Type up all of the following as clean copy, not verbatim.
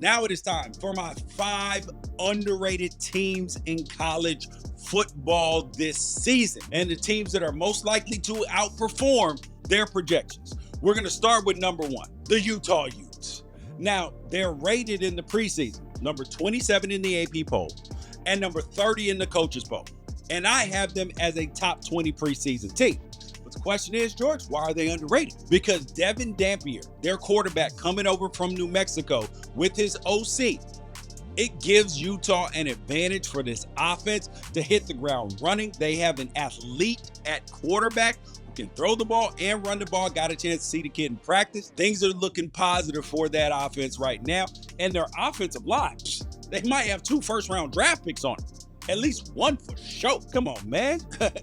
Now it is time for my 5 underrated teams in college football this season, and the teams that are most likely to outperform their projections. We're going to start with number 1, the Utah Utes. Now, they're rated in the preseason, number 27 in the AP poll, and number 30 in the coaches poll. And I have them as a top 20 preseason team. But the question is, George, why are they underrated? Because Devon Dampier, their quarterback coming over from New Mexico with his OC, it gives Utah an advantage for this offense to hit the ground running. They have an athlete at quarterback who can throw the ball and run the ball. Got a chance to see the kid in practice. Things are looking positive for that offense right now. And their offensive line, they might have 2 first-round draft picks on it. At least 1 for sure. Come on, man.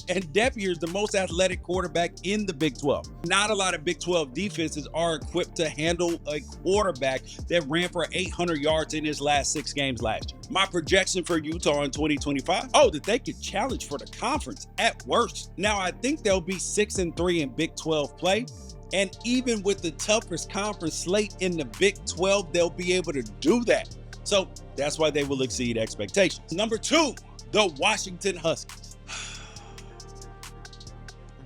And Dampier is the most athletic quarterback in the Big 12. Not a lot of Big 12 defenses are equipped to handle a quarterback that ran for 800 yards in his last 6 games last year. My projection for Utah in 2025, that they could challenge for the conference at worst. Now, I think they'll be 6-3 in Big 12 play. And even with the toughest conference slate in the Big 12, they'll be able to do that. So that's why they will exceed expectations. Number 2, the Washington Huskies.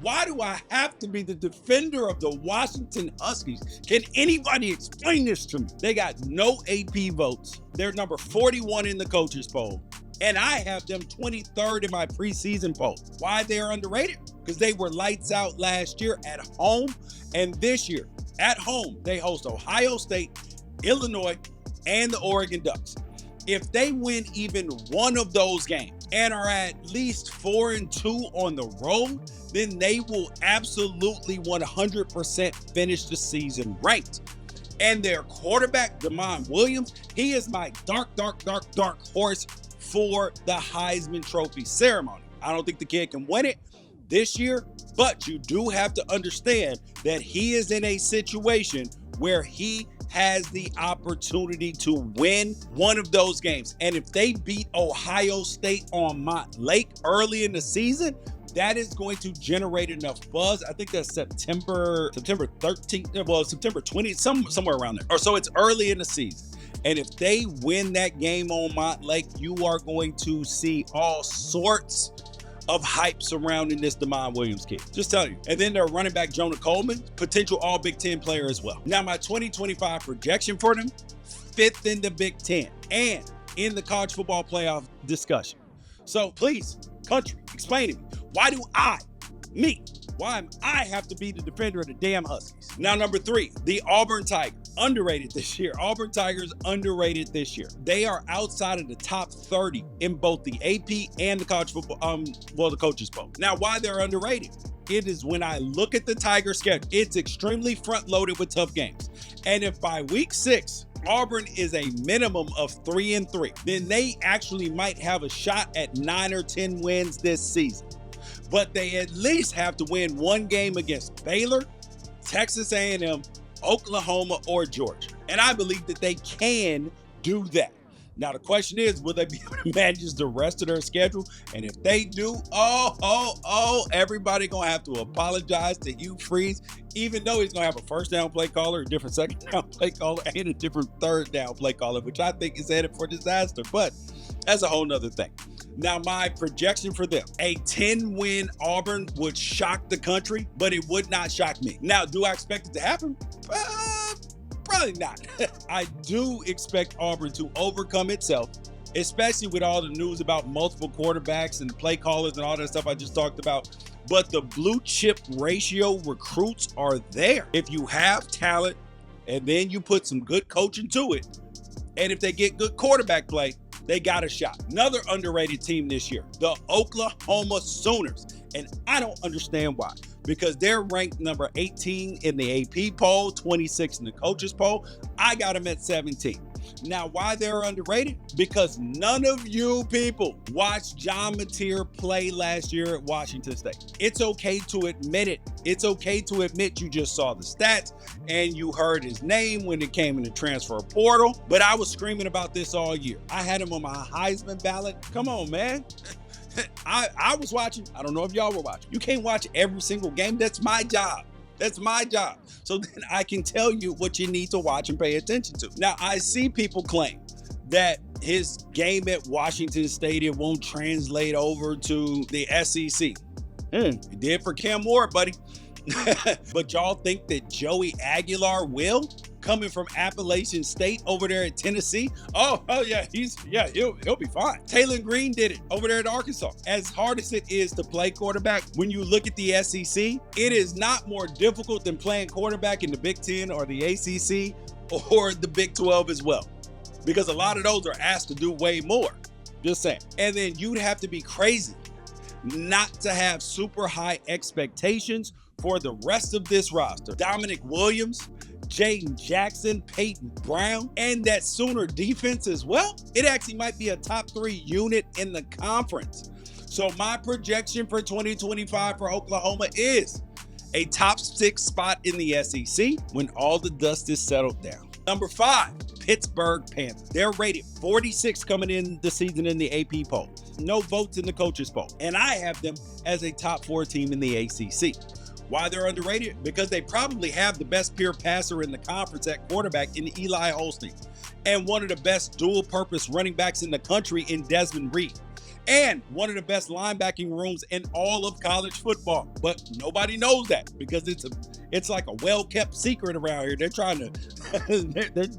Why do I have to be the defender of the Washington Huskies? Can anybody explain this to me? They got no AP votes. They're number 41 in the coaches poll. And I have them 23rd in my preseason poll. Why they're underrated? Because they were lights out last year at home. And this year, at home, they host Ohio State, Illinois, and the Oregon Ducks. If they win even one of those games and are at least 4-2 on the road, then they will absolutely 100% finish the season ranked. And their quarterback, DeMond Williams, he is my dark horse for the Heisman Trophy ceremony. I don't think the kid can win it this year, but you do have to understand that he is in a situation where he has the opportunity to win one of those games. And if they beat Ohio State on Montlake early in the season, that is going to generate enough buzz. I think that's September 13th, well, September 20th, somewhere around there. Or so it's early in the season. And if they win that game on Montlake, you are going to see all sorts of hype surrounding this DeMond Williams kid. Just tell you. And then their running back, Jonah Coleman, potential all Big Ten player as well. Now, my 2025 projection for them, 5th in the Big Ten and in the college football playoff discussion. So please, country, explain to me, why I have to be the defender of the damn Huskies? Now, number 3, the Auburn Tigers. Underrated this year. Auburn Tigers underrated this year. They are outside of the top 30 in both the AP and the college football, the coaches poll. Now, why they're underrated? It is when I look at the Tiger schedule, it's extremely front-loaded with tough games. And if by week 6, Auburn is a minimum of 3-3, then they actually might have a shot at 9 or 10 wins this season. But they at least have to win one game against Baylor, Texas A&M, Oklahoma, or Georgia. And I believe that they can do that. Now, the question is, will they be able to manage the rest of their schedule? And if they do, everybody going to have to apologize to Hugh Freeze, even though he's going to have a first down play caller, a different second down play caller, and a different third down play caller, which I think is headed for disaster. But that's a whole nother thing. Now, my projection for them, a 10-win Auburn would shock the country, but it would not shock me. Now, do I expect it to happen? Probably not. I do expect Auburn to overcome itself, especially with all the news about multiple quarterbacks and play callers and all that stuff I just talked about. But the blue chip ratio recruits are there. If you have talent and then you put some good coaching to it, and if they get good quarterback play, they got a shot. Another underrated team this year, the Oklahoma Sooners. And I don't understand why. Because they're ranked number 18 in the AP poll, 26 in the coaches poll. I got them at 17. Now, why they're underrated? Because none of you people watched John Mateer play last year at Washington State. It's okay to admit it. It's okay to admit you just saw the stats and you heard his name when it came in the transfer portal. But I was screaming about this all year. I had him on my Heisman ballot. Come on, man. I was watching. I don't know if y'all were watching. You can't watch every single game. That's my job. That's my job. So then I can tell you what you need to watch and pay attention to. Now, I see people claim that his game at Washington Stadium won't translate over to the SEC. It did for Cam Moore, buddy. But y'all think that Joey Aguilar will? Coming from Appalachian State over there at Tennessee? Oh yeah, he'll be fine. Taylor Green did it over there at Arkansas. As hard as it is to play quarterback, when you look at the SEC, it is not more difficult than playing quarterback in the Big Ten or the ACC or the Big 12 as well. Because a lot of those are asked to do way more. Just saying. And then you'd have to be crazy not to have super high expectations for the rest of this roster. Dominic Williams, Jayden Jackson, Peyton Brown, and that Sooner defense as well. It actually might be a top 3 unit in the conference. So my projection for 2025 for Oklahoma is a top 6 spot in the SEC when all the dust is settled down. Number 5, Pittsburgh Panthers. They're rated 46 coming in the season in the AP poll. No votes in the coaches poll. And I have them as a top 4 team in the ACC. Why they're underrated? Because they probably have the best pure passer in the conference at quarterback in Eli Holstein, and one of the best dual-purpose running backs in the country in Desmond Reed, and one of the best linebacking rooms in all of college football. But nobody knows that because it's like a well-kept secret around here. They're trying to,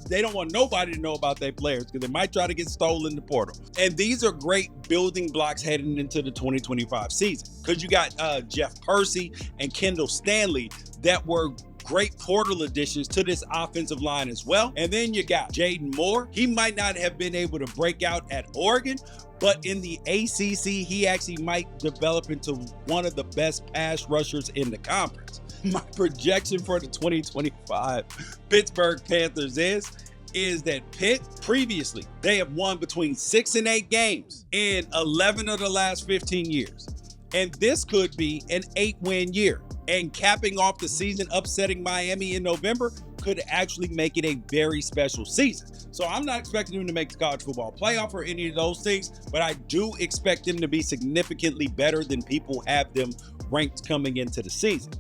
they don't want nobody to know about their players because they might try to get stolen in the portal. And these are great building blocks heading into the 2025 season because you got Jeff Persi and Kendall Stanley that were great portal additions to this offensive line as well. And then you got Jaeden Moore. He might not have been able to break out at Oregon, but in the ACC, he actually might develop into one of the best pass rushers in the conference. My projection for the 2025 Pittsburgh Panthers is that Pitt, previously, they have won between 6 and 8 games in 11 of the last 15 years. And this could be an 8-win year. And capping off the season, upsetting Miami in November could actually make it a very special season. So I'm not expecting them to make the college football playoff or any of those things, but I do expect them to be significantly better than people have them ranked coming into the season.